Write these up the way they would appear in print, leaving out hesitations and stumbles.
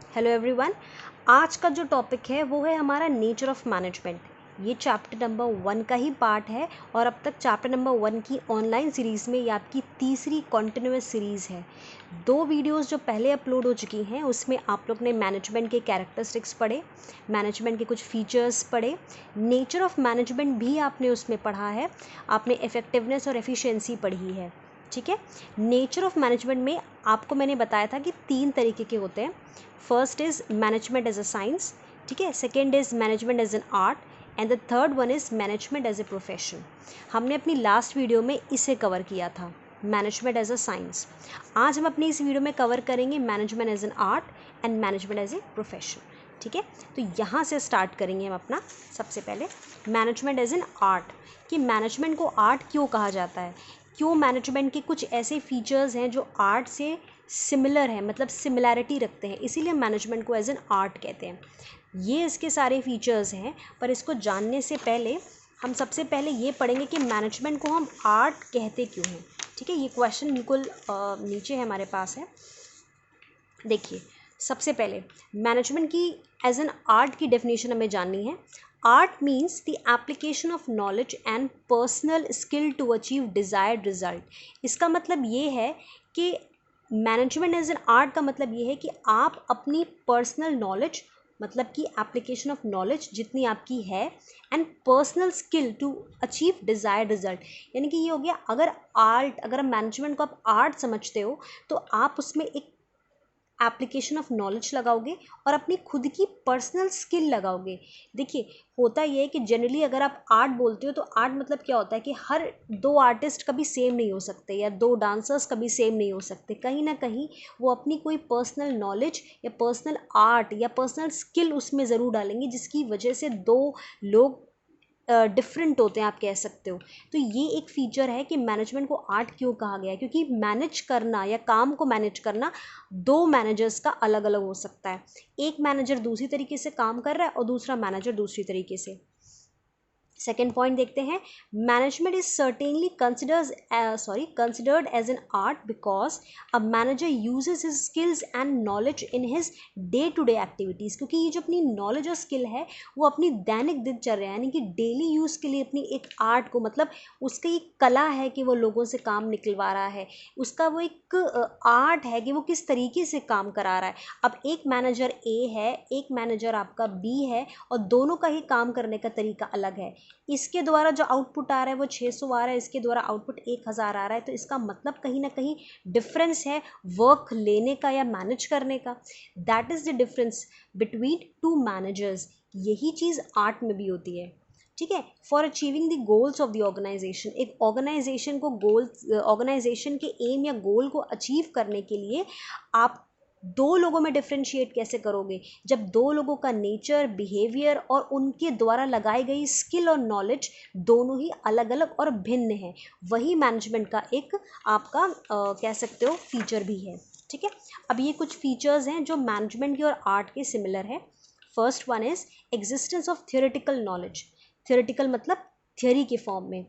Hello everyone. आज का जो टॉपिक है वो है हमारा नेचर ऑफ मैनेजमेंट। ये चैप्टर नंबर 1 का ही पार्ट है और अब तक चैप्टर नंबर 1 की ऑनलाइन सीरीज़ में ये आपकी तीसरी कॉन्टिन्यूस सीरीज़ है। 2 वीडियोस जो पहले अपलोड हो चुकी हैं उसमें आप लोग ने मैनेजमेंट के कैरेक्टरिस्टिक्स पढ़े, मैनेजमेंट के कुछ फीचर्स पढ़े, नेचर ऑफ मैनेजमेंट भी आपने उसमें पढ़ा है, आपने इफ़ेक्टिवनेस और एफिशिएंसी पढ़ी है। ठीक है, नेचर ऑफ मैनेजमेंट में आपको मैंने बताया था कि 3 तरीके के होते हैं। First is management as a science, ठीक है, second is management as an art and the third one is management as a profession. हमने अपनी लास्ट वीडियो में इसे कवर किया था, मैनेजमेंट एज अ साइंस। आज हम अपनी इस वीडियो में कवर करेंगे management as an art and management as a profession. ठीक है, तो यहाँ से स्टार्ट करेंगे हम अपना। सबसे पहले मैनेजमेंट एज एन आर्ट, कि मैनेजमेंट को आर्ट क्यों कहा जाता है, क्यों मैनेजमेंट के कुछ ऐसे फीचर्स हैं जो आर्ट से सिमिलर है, मतलब सिमिलैरिटी रखते हैं, इसीलिए मैनेजमेंट को एज एन आर्ट कहते हैं। ये इसके सारे फीचर्स हैं, पर इसको जानने से पहले हम सबसे पहले ये पढ़ेंगे कि मैनेजमेंट को हम आर्ट कहते क्यों हैं। ठीक है, ये क्वेश्चन बिल्कुल नीचे है हमारे पास है। देखिए, सबसे पहले मैनेजमेंट की एज एन आर्ट की डेफिनेशन हमें जाननी है। Art means the application of knowledge and personal skill to achieve desired result. इसका मतलब ये है कि मैनेजमेंट एज एन आर्ट का मतलब ये है कि आप अपनी पर्सनल नॉलेज, मतलब कि एप्लीकेशन ऑफ नॉलेज जितनी आपकी है, and personal skill to achieve desired result. यानी कि ये हो गया, अगर मैनेजमेंट को आप आर्ट समझते हो तो आप उसमें एक एप्लीकेशन ऑफ नॉलेज लगाओगे और अपनी खुद की पर्सनल स्किल लगाओगे। देखिए, होता ये है कि जनरली अगर आप आर्ट बोलते हो तो आर्ट मतलब क्या होता है कि हर 2 आर्टिस्ट कभी सेम नहीं हो सकते या 2 डांसर्स कभी सेम नहीं हो सकते। कहीं ना कहीं वो अपनी कोई पर्सनल नॉलेज या पर्सनल आर्ट या पर्सनल स्किल उसमें ज़रूर डालेंगे, जिसकी वजह से 2 लोग डिफरेंट होते हैं, आप कह सकते हो। तो ये एक फीचर है कि मैनेजमेंट को आर्ट क्यों कहा गया है, क्योंकि मैनेज करना या काम को मैनेज करना 2 मैनेजर्स का अलग अलग हो सकता है। एक मैनेजर दूसरी तरीके से काम कर रहा है और दूसरा मैनेजर दूसरी तरीके से। सेकेंड पॉइंट देखते हैं, management is certainly considered as an art because a manager uses his skills and knowledge in his day to day activities. क्योंकि ये जो अपनी नॉलेज और स्किल है वो अपनी दैनिक दिनचर्या यानी कि डेली यूज़ के लिए अपनी एक आर्ट को, मतलब उसकी एक कला है कि वो लोगों से काम निकलवा रहा है, उसका वो एक आर्ट है कि वो किस तरीके से काम करा रहा है। अब एक मैनेजर ए है, एक मैनेजर आपका बी है, और दोनों का ही काम करने का तरीका अलग है। इसके द्वारा जो आउटपुट आ रहा है वो 600 आ रहा है, इसके द्वारा आउटपुट 1000 आ रहा है। तो इसका मतलब कहीं ना कहीं डिफरेंस है वर्क लेने का या मैनेज करने का। That is the difference between 2 managers. यही चीज़ आर्ट में भी होती है। ठीक है, for achieving the goals of the organisation, एक ऑर्गेनाइजेशन को ऑर्गेनाइजेशन के एम या गोल को अचीव करने के लिए आप 2 लोगों में डिफ्रेंशिएट कैसे करोगे, जब 2 लोगों का नेचर, बिहेवियर और उनके द्वारा लगाई गई स्किल और नॉलेज दोनों ही अलग अलग और भिन्न है। वही मैनेजमेंट का एक आपका कह सकते हो फीचर भी है। ठीक है, अब ये कुछ फीचर्स हैं जो मैनेजमेंट के और आर्ट के सिमिलर है। First one is existence of theoretical knowledge. Theoretical मतलब थियोरी के फॉर्म में।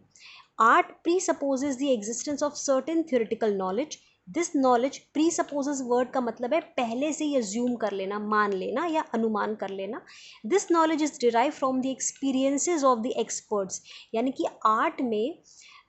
Art pre spouses the existence of certain theoretical knowledge. This knowledge pre spouses word का मतलब है पहले से ही अज्यूम कर लेना, मान लेना या अनुमान कर लेना। This knowledge is derive from the experiences of the experts. यानी कि आर्ट में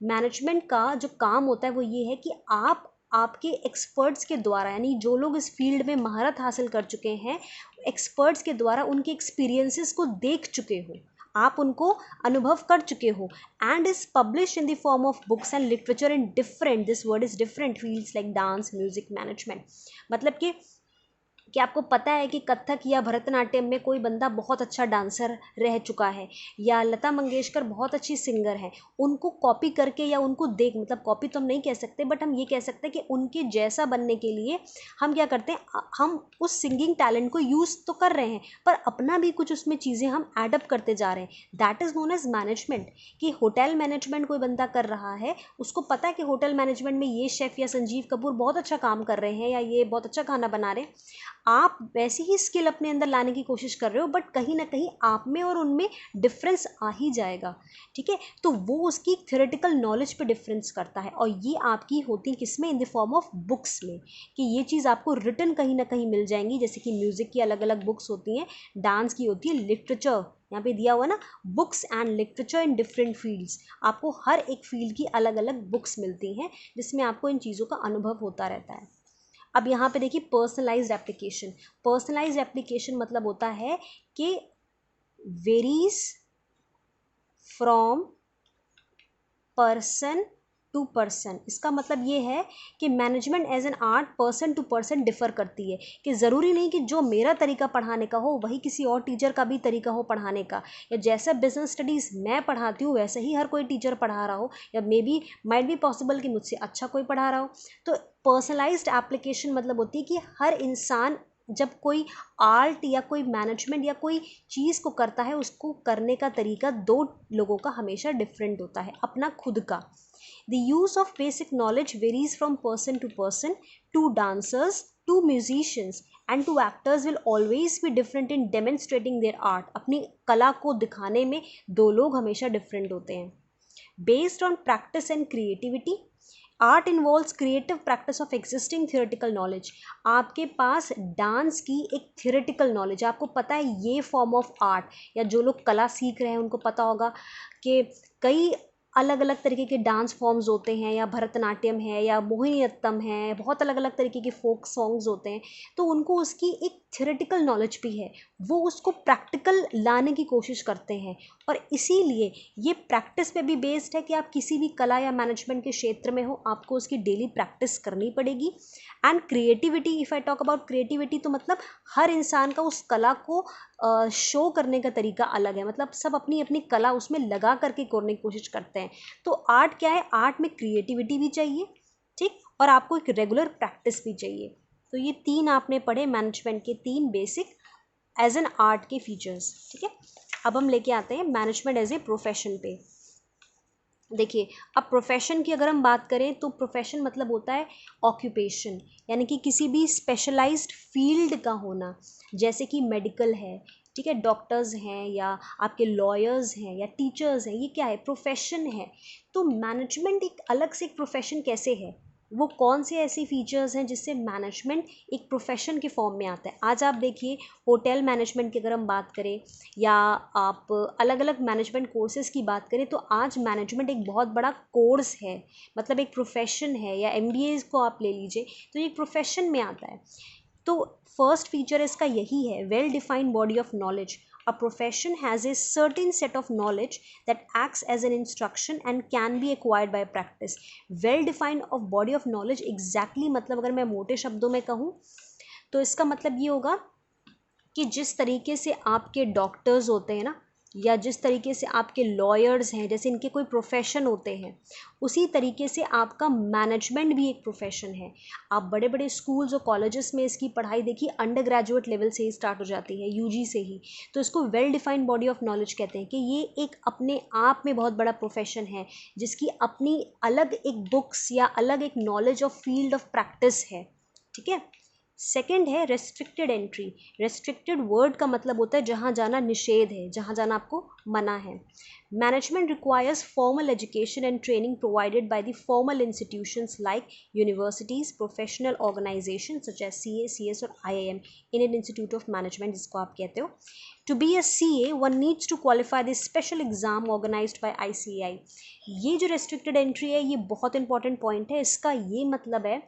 मैनेजमेंट का जो काम होता है वो ये है कि आप आपके एक्सपर्ट्स के द्वारा, यानी जो लोग इस फील्ड में महारत हासिल कर चुके हैं, एक्सपर्ट्स के द्वारा उनके एक्सपीरियंसेस को देख चुके हो, आप उनको अनुभव कर चुके हो, and is publish in the form of books and literature in different, this word is different fields like dance, music, management. मतलब कि आपको पता है कि कथक या भरतनाट्यम में कोई बंदा बहुत अच्छा डांसर रह चुका है, या लता मंगेशकर बहुत अच्छी सिंगर है, उनको कॉपी करके या उनको देख, मतलब कॉपी तो हम नहीं कह सकते, बट हम ये कह सकते हैं कि उनके जैसा बनने के लिए हम क्या करते हैं, हम उस सिंगिंग टैलेंट को यूज़ तो कर रहे हैं पर अपना भी कुछ उसमें चीज़ें हम एडअप करते जा रहे हैं। That is known as management. कि होटल मैनेजमेंट कोई बंदा कर रहा है, उसको पता है कि होटल मैनेजमेंट में ये शेफ़ या संजीव कपूर बहुत अच्छा काम कर रहे हैं या ये बहुत अच्छा खाना बना रहे हैं। आप वैसी ही स्किल अपने अंदर लाने की कोशिश कर रहे हो, बट कहीं ना कहीं आप में और उनमें डिफरेंस आ ही जाएगा, ठीक है। तो वो उसकी थ्योरेटिकल नॉलेज पे डिफरेंस करता है, और ये आपकी होती है किस में, in the form of books में, कि ये चीज़ आपको रिटन कहीं ना कहीं मिल जाएंगी। जैसे कि म्यूज़िक की अलग अलग बुक्स होती हैं, डांस की होती है लिटरेचर, यहाँ पे दिया हुआ ना, books and literature in different fields. आपको हर एक फील्ड की अलग अलग बुक्स मिलती हैं, जिसमें आपको इन चीज़ों का अनुभव होता रहता है। अब यहाँ पे देखिए पर्सनलाइज्ड एप्लीकेशन। पर्सनलाइज्ड एप्लीकेशन मतलब होता है कि varies from person to person. इसका मतलब ये है कि management as an art person to person differ करती है, कि ज़रूरी नहीं कि जो मेरा तरीका पढ़ाने का हो वही किसी और टीचर का भी तरीका हो पढ़ाने का, या जैसा बिजनेस स्टडीज़ मैं पढ़ाती हूँ वैसे ही हर कोई टीचर पढ़ा रहा हो, या may be might be possible कि मुझसे अच्छा कोई पढ़ा रहा हो। तो पर्सनलाइज्ड एप्लीकेशन मतलब होती है कि हर इंसान जब कोई आर्ट या कोई मैनेजमेंट या कोई चीज़ को करता है, उसको करने का तरीका दो लोगों का हमेशा डिफरेंट होता है, अपना खुद का। The use of basic knowledge varies from person to person. Two dancers, two musicians and two actors will always be different in demonstrating their art. अपनी कला को दिखाने में दो लोग हमेशा डिफरेंट होते हैं। Based on practice and creativity, art involves creative practice of existing theoretical knowledge. आपके पास डांस की एक थियोरेटिकल नॉलेज, आपको पता है ये फॉर्म ऑफ आर्ट, या जो लोग कला सीख रहे हैं उनको पता होगा कि कई अलग अलग तरीके के डांस फॉर्म्स होते हैं, या भरतनाट्यम है या मोहिनीअट्टम है, बहुत अलग अलग तरीके के फोक सॉन्ग्स होते हैं। तो उनको उसकी एक थियोरेटिकल नॉलेज भी है, वो उसको प्रैक्टिकल लाने की कोशिश करते हैं, और इसीलिए ये प्रैक्टिस पे भी बेस्ड है कि आप किसी भी कला या मैनेजमेंट के क्षेत्र में हो, आपको उसकी डेली प्रैक्टिस करनी पड़ेगी। And creativity, if I talk about creativity, तो मतलब हर इंसान का उस कला को शो करने का तरीका अलग है, मतलब सब अपनी अपनी कला उसमें लगा करके करने की कोशिश करते हैं। तो आर्ट क्या है, आर्ट में क्रिएटिविटी भी चाहिए, ठीक, और आपको एक रेगुलर प्रैक्टिस भी चाहिए। तो ये तीन आपने पढ़े मैनेजमेंट के तीन बेसिक एज एन आर्ट के फीचर्स, ठीक है। अब हम लेके आते हैं मैनेजमेंट एज ए प्रोफेशन पे। देखिए, अब प्रोफेशन की अगर हम बात करें तो प्रोफेशन मतलब होता है ऑक्यूपेशन, यानी कि किसी भी स्पेशलाइज्ड फील्ड का होना, जैसे कि मेडिकल है, ठीक है, डॉक्टर्स हैं, या आपके लॉयर्स हैं, या टीचर्स हैं, ये क्या है, प्रोफेशन है। तो मैनेजमेंट एक अलग से एक प्रोफेशन कैसे है, वो कौन से ऐसे फीचर्स हैं जिससे मैनेजमेंट एक प्रोफेशन के फॉर्म में आता है। आज आप देखिए, होटल मैनेजमेंट की अगर हम बात करें, या आप अलग अलग मैनेजमेंट कोर्सेज़ की बात करें, तो आज मैनेजमेंट एक बहुत बड़ा कोर्स है, मतलब एक प्रोफेशन है, या MBA को आप ले लीजिए, तो ये एक प्रोफेशन में आता है। तो फर्स्ट फीचर इसका यही है, well defined body of knowledge. A profession has a certain set of knowledge that acts as an instruction and can be acquired by practice. Well defined of body of knowledge exactly मतलब अगर मैं मोटे शब्दों में कहूँ तो इसका मतलब ये होगा कि जिस तरीके से आपके डॉक्टर्स होते हैं ना, या जिस तरीके से आपके लॉयर्स हैं, जैसे इनके कोई प्रोफेशन होते हैं, उसी तरीके से आपका मैनेजमेंट भी एक प्रोफेशन है। आप बड़े बड़े स्कूल्स और कॉलेजेस में इसकी पढ़ाई देखिए अंडर ग्रेजुएट लेवल से ही स्टार्ट हो जाती है, UG से ही। तो इसको well defined body of knowledge कहते हैं, कि ये एक अपने आप में बहुत बड़ा प्रोफेशन है, जिसकी अपनी अलग एक बुक्स या अलग एक knowledge of field of practice है, ठीक है। सेकेंड है रेस्ट्रिक्टेड एंट्री। रेस्ट्रिक्टेड वर्ड का मतलब होता है जहाँ जाना निषेध है, जहाँ जाना आपको मना है। Management requires formal education and training provided by the formal institutions like universities, professional organisation such as CA, CS और IIM, Indian Institute of Management जिसको आप कहते हो। To be a CA one needs to qualify the special exam organised by ICAI। ये जो restricted entry है, ये बहुत इंपॉर्टेंट पॉइंट है। इसका ये मतलब है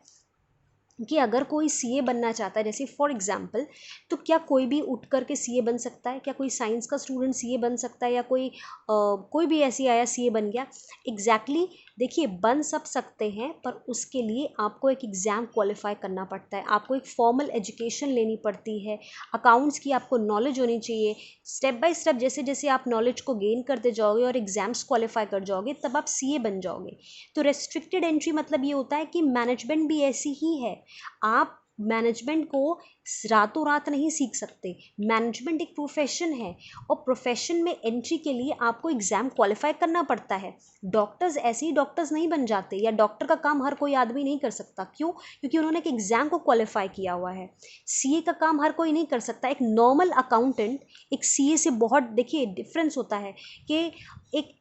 कि अगर कोई CA बनना चाहता है, जैसे फॉर एग्जांपल, तो क्या कोई भी उठ कर के CA बन सकता है? क्या कोई साइंस का स्टूडेंट CA बन सकता है, या कोई भी ऐसे आया CA बन गया? एग्जैक्टली देखिए, बन सब सकते हैं, पर उसके लिए आपको एक एग्ज़ाम क्वालिफाई करना पड़ता है, आपको एक फॉर्मल एजुकेशन लेनी पड़ती है, अकाउंट्स की आपको नॉलेज होनी चाहिए। स्टेप बाय स्टेप जैसे जैसे आप नॉलेज को गेन करते जाओगे और एग्ज़ाम्स क्वालिफाई कर जाओगे, तब आप CA बन जाओगे। तो रेस्ट्रिक्टेड एंट्री मतलब ये होता है कि मैनेजमेंट भी ऐसी ही है, आप मैनेजमेंट को रातों रात नहीं सीख सकते। मैनेजमेंट एक प्रोफेशन है और प्रोफेशन में एंट्री के लिए आपको एग्ज़ाम क्वालिफाई करना पड़ता है। डॉक्टर्स ऐसे ही डॉक्टर्स नहीं बन जाते, या डॉक्टर का काम हर कोई आदमी नहीं कर सकता। क्यों? क्योंकि उन्होंने एक एग्ज़ाम को क्वालिफाई किया हुआ है। सीए का काम हर कोई नहीं कर सकता। एक नॉर्मल अकाउंटेंट एक सीए से बहुत, देखिए डिफरेंस होता है कि एक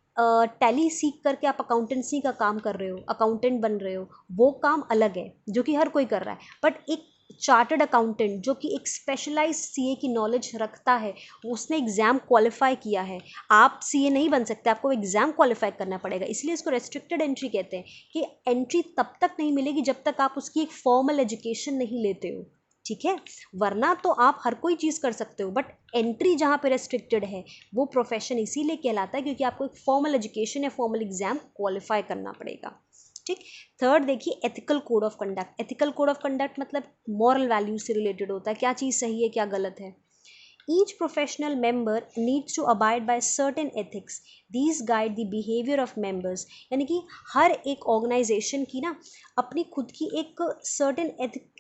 टैली सीख करके आप अकाउंटेंसी का काम कर रहे हो, अकाउंटेंट बन रहे हो, वो काम अलग है जो कि हर कोई कर रहा है। बट एक चार्टर्ड अकाउंटेंट जो कि एक स्पेशलाइज सीए की नॉलेज रखता है, उसने एग्ज़ाम क्वालिफाई किया है। आप सीए नहीं बन सकते, आपको एग्ज़ाम क्वालिफाई करना पड़ेगा। इसलिए इसको रेस्ट्रिक्टेड एंट्री कहते हैं कि एंट्री तब तक नहीं मिलेगी जब तक आप उसकी एक फॉर्मल एजुकेशन नहीं लेते हो, ठीक है। वरना तो आप हर कोई चीज़ कर सकते हो, बट एंट्री जहाँ पे रेस्ट्रिक्टेड है वो प्रोफेशन इसीलिए कहलाता है क्योंकि आपको एक फॉर्मल एजुकेशन या फॉर्मल एग्जाम क्वालिफाई करना पड़ेगा, ठीक। थर्ड देखिए, ethical code of conduct. Ethical code of conduct मतलब मॉरल वैल्यूज से रिलेटेड होता है, क्या चीज़ सही है क्या गलत है। Each professional member needs to abide by certain ethics. These guide the behavior of members. यानी कि हर एक ऑर्गेनाइजेशन की ना अपनी खुद की एक सर्टेन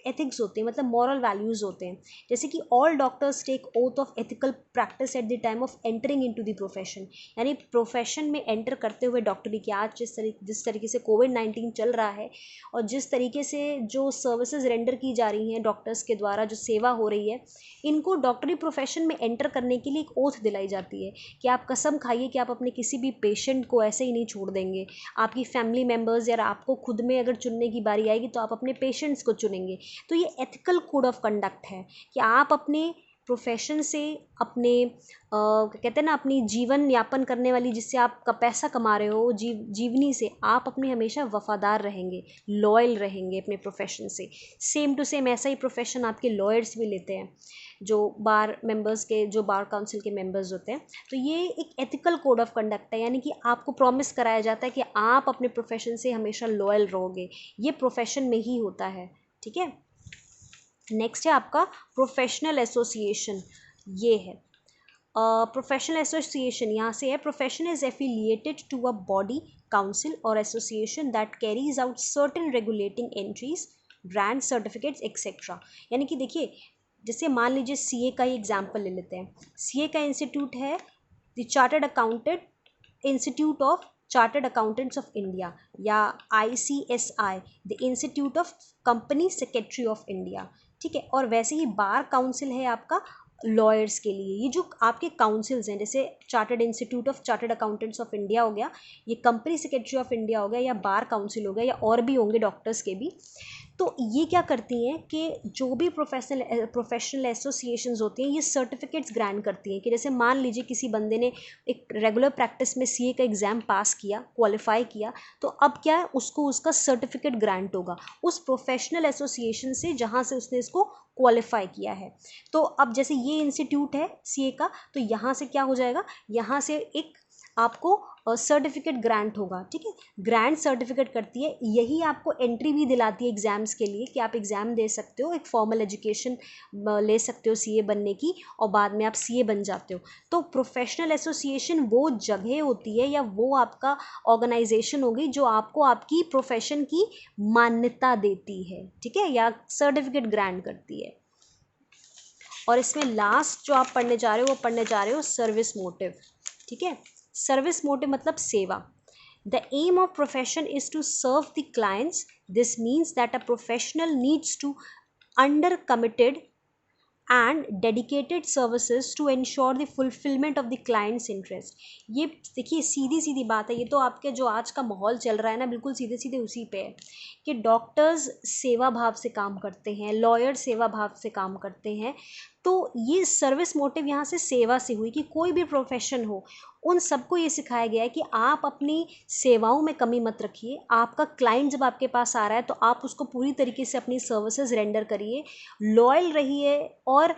एथिक्स होते हैं, मतलब मॉरल वैल्यूज़ होते हैं। जैसे कि all doctors take oath of ethical practice at the time of entering into the profession. यानी प्रोफेशन में एंटर करते हुए डॉक्टरी की आज जिस तरीके से कोविड-19 चल रहा है और जिस तरीके से जो सर्विसेज रेंडर की जा रही हैं डॉक्टर्स के द्वारा, जो सेवा हो रही है, इनको डॉक्टरी प्रोफेशन में एंटर करने के लिए एक ओथ दिलाई जाती है कि आप कसम खाइए कि आप अपने किसी भी पेशेंट को ऐसे ही नहीं छोड़ देंगे। आपकी फैमिली मेम्बर्स या आपको खुद में अगर चुनने की बारी आएगी तो आप अपने पेशेंट्स को चुनेंगे। तो ये एथिकल कोड ऑफ कंडक्ट है कि आप अपने प्रोफेशन से अपने कहते हैं ना अपनी जीवन यापन करने वाली, जिससे आप का पैसा कमा रहे हो, जीवनी से आप अपने हमेशा वफादार रहेंगे, लॉयल रहेंगे अपने प्रोफेशन से। सेम टू सेम ऐसा ही प्रोफेशन आपके लॉयर्स भी लेते हैं, जो बार मेंबर्स के, जो बार काउंसिल के मेंबर्स होते हैं। तो ये एक एथिकल कोड ऑफ कंडक्ट है, यानी कि आपको प्रॉमिस कराया जाता है कि आप अपने प्रोफेशन से हमेशा लॉयल रहोगे। ये प्रोफेशन में ही होता है, ठीक है। नेक्स्ट है आपका प्रोफेशनल एसोसिएशन। ये है प्रोफेशनल एसोसिएशन, यहाँ से है profession is affiliated to a body, council और association that carries out certain regulating entries, brand certificates etcetera. यानी कि देखिए, जैसे मान लीजिए सीए का ही एग्जाम्पल ले लेते हैं। सीए का इंस्टीट्यूट है the chartered accountant institute of chartered accountants of India, या ICSI the institute of company secretary of India, ठीक है। और वैसे ही बार काउंसिल है आपका लॉयर्स के लिए। ये जो आपके काउंसिल्स हैं, जैसे chartered institute of chartered accountants of India हो गया, ये कंपनी सेक्रेटरी ऑफ इंडिया हो गया, या बार काउंसिल हो गया, या और भी होंगे डॉक्टर्स के भी। तो ये क्या करती हैं कि जो भी प्रोफेशनल एसोसिएशंस होती हैं, ये सर्टिफिकेट्स ग्रांट करती हैं कि जैसे मान लीजिए किसी बंदे ने एक रेगुलर प्रैक्टिस में सीए का एग्ज़ाम पास किया, क्वालिफाई किया, तो अब क्या है, उसको उसका सर्टिफिकेट ग्रांट होगा उस प्रोफेशनल एसोसिएशन से जहाँ से उसने इसको क्वालिफाई किया है। तो अब जैसे ये इंस्टीट्यूट है सीए का, तो यहाँ से क्या हो जाएगा, यहाँ से एक आपको सर्टिफिकेट ग्रांट होगा, ठीक है। ग्रांट सर्टिफिकेट करती है, यही आपको एंट्री भी दिलाती है एग्ज़ाम्स के लिए कि आप एग्ज़ाम दे सकते हो, एक फॉर्मल एजुकेशन ले सकते हो सीए बनने की, और बाद में आप सीए बन जाते हो। तो प्रोफेशनल एसोसिएशन वो जगह होती है या वो आपका ऑर्गेनाइजेशन होगी जो आपको आपकी प्रोफेशन की मान्यता देती है, ठीक है, या सर्टिफिकेट ग्रांट करती है। और इसमें लास्ट जो आप पढ़ने जा रहे हो वो पढ़ने जा रहे हो सर्विस मोटिव, ठीक है। सर्विस मोटिव मतलब सेवा। The aim of profession is to serve the clients. This means that a professional needs to under committed and dedicated services to ensure the fulfillment of the client's interest। ये देखिए सीधी सीधी बात है, ये तो आपके जो आज का माहौल चल रहा है ना, बिल्कुल सीधे सीधे उसी पे है कि डॉक्टर्स सेवा भाव से काम करते हैं, लॉयर सेवा भाव से काम करते हैं। तो ये सर्विस मोटिव यहाँ से सेवा से हुई कि कोई भी प्रोफेशन हो, उन सबको ये सिखाया गया है कि आप अपनी सेवाओं में कमी मत रखिए। आपका क्लाइंट जब आपके पास आ रहा है तो आप उसको पूरी तरीके से अपनी सर्विसेज रेंडर करिए, लॉयल रहिए, और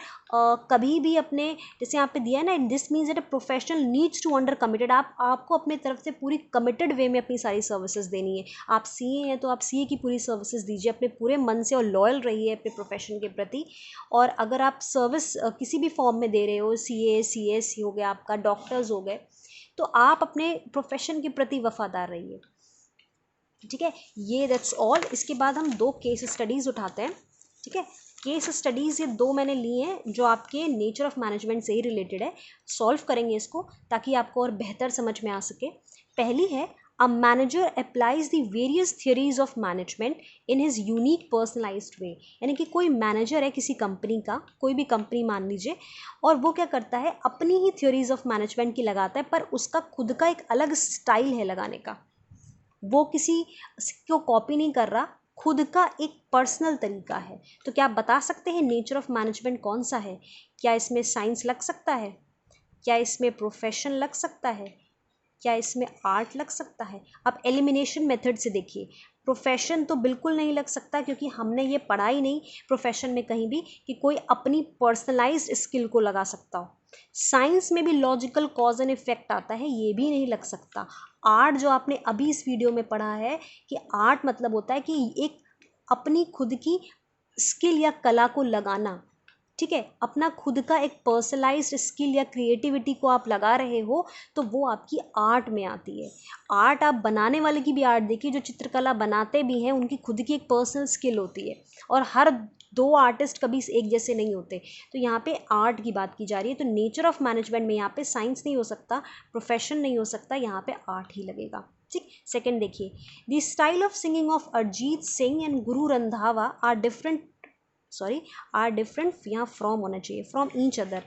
कभी भी अपने, जैसे यहाँ पे दिया है ना, this means that a professional needs to under committed, आपको अपनी तरफ से पूरी कमिटेड वे में अपनी सारी सर्विसेज देनी है। आप सीए हैं तो आप सीए की पूरी सर्विसेज दीजिए अपने पूरे मन से, और लॉयल रहिए अपने प्रोफेशन के प्रति। और अगर आप सर्विस किसी भी फॉर्म में दे रहे हो, सीए सीएस हो गया आपका, डॉक्टर्स हो गए, तो आप अपने प्रोफेशन के प्रति वफादार रहिए, ठीक है। ये दैट्स ऑल। इसके बाद हम 2 केस स्टडीज़ उठाते हैं। ठीक है। केस स्टडीज़ ये 2 मैंने लिए हैं जो आपके नेचर ऑफ मैनेजमेंट से ही रिलेटेड है। सॉल्व करेंगे इसको ताकि आपको और बेहतर समझ में आ सके। पहली है, a manager applies the various theories of management in his unique personalised way. यानी कि कोई मैनेजर है किसी कंपनी का, कोई भी कंपनी मान लीजिए, और वो क्या करता है, अपनी ही थियरीज ऑफ मैनेजमेंट की लगाता है, पर उसका खुद का एक अलग स्टाइल है लगाने का। वो किसी को कॉपी नहीं कर रहा, खुद का एक पर्सनल तरीका है। तो क्या आप बता सकते हैं नेचर ऑफ मैनेजमेंट कौन सा है? क्या इसमें साइंस लग सकता है? क्या इसमें प्रोफेशन लग सकता है? क्या इसमें आर्ट लग सकता है? आप एलिमिनेशन मेथड से देखिए, प्रोफेशन तो बिल्कुल नहीं लग सकता, क्योंकि हमने ये पढ़ा ही नहीं प्रोफेशन में कहीं भी कि कोई अपनी पर्सनलाइज्ड स्किल को लगा सकता हो। साइंस में भी लॉजिकल कॉज एंड इफेक्ट आता है, ये भी नहीं लग सकता। आर्ट जो आपने अभी इस वीडियो में पढ़ा है कि आर्ट मतलब होता है कि एक अपनी खुद की स्किल या कला को लगाना, ठीक है, अपना खुद का एक पर्सनलाइज्ड स्किल या क्रिएटिविटी को आप लगा रहे हो, तो वो आपकी आर्ट में आती है। आर्ट आप बनाने वाले की भी आर्ट देखिए, जो चित्रकला बनाते भी हैं उनकी खुद की एक पर्सनल स्किल होती है, और हर 2 आर्टिस्ट कभी एक जैसे नहीं होते। तो यहाँ पे आर्ट की बात की जा रही है। तो नेचर ऑफ मैनेजमेंट में यहाँ पे साइंस नहीं हो सकता, प्रोफेशन नहीं हो सकता, यहाँ पे आर्ट ही लगेगा। ठीक। सेकेंड देखिए, the style of singing of Arijit Singh and Guru Randhawa are different यहाँ फ्रॉम होना चाहिए, from each other,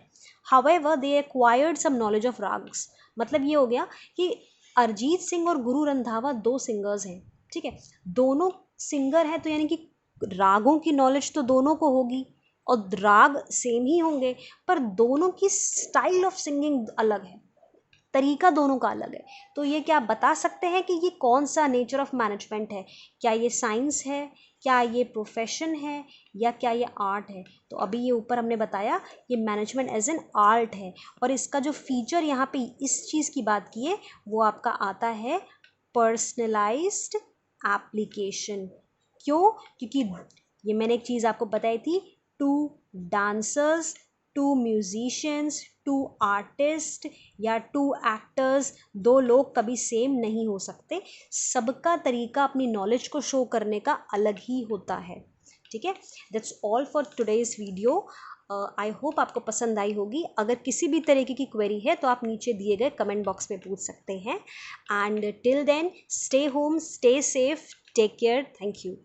however they acquired some knowledge of ragas. मतलब ये हो गया कि अरिजीत सिंह और गुरु रंधावा 2 सिंगर्स हैं, ठीक है, दोनों सिंगर हैं, तो यानी कि रागों की नॉलेज तो दोनों को होगी और राग सेम ही होंगे, पर दोनों की स्टाइल ऑफ सिंगिंग अलग है, तरीका दोनों का अलग है। तो ये क्या बता सकते हैं कि ये कौन सा नेचर ऑफ मैनेजमेंट है? क्या ये साइंस है, क्या ये प्रोफेशन है, या क्या ये आर्ट है? तो अभी ये ऊपर हमने बताया ये मैनेजमेंट एज एन आर्ट है, और इसका जो फीचर यहाँ पे इस चीज़ की बात की है वो आपका आता है पर्सनलाइज्ड एप्लीकेशन। क्यों? क्योंकि ये मैंने एक चीज़ आपको बताई थी, 2 डांसर्स, 2 म्यूजिशियंस, 2 आर्टिस्ट या 2 एक्टर्स, 2 लोग कभी सेम नहीं हो सकते, सबका तरीका अपनी नॉलेज को शो करने का अलग ही होता है। ठीक है, that's all for today's video. I hope आपको पसंद आई होगी। अगर किसी भी तरीके की क्वेरी है तो आप नीचे दिए गए कमेंट बॉक्स में पूछ सकते हैं। And till then, stay home, stay safe, take care, thank you.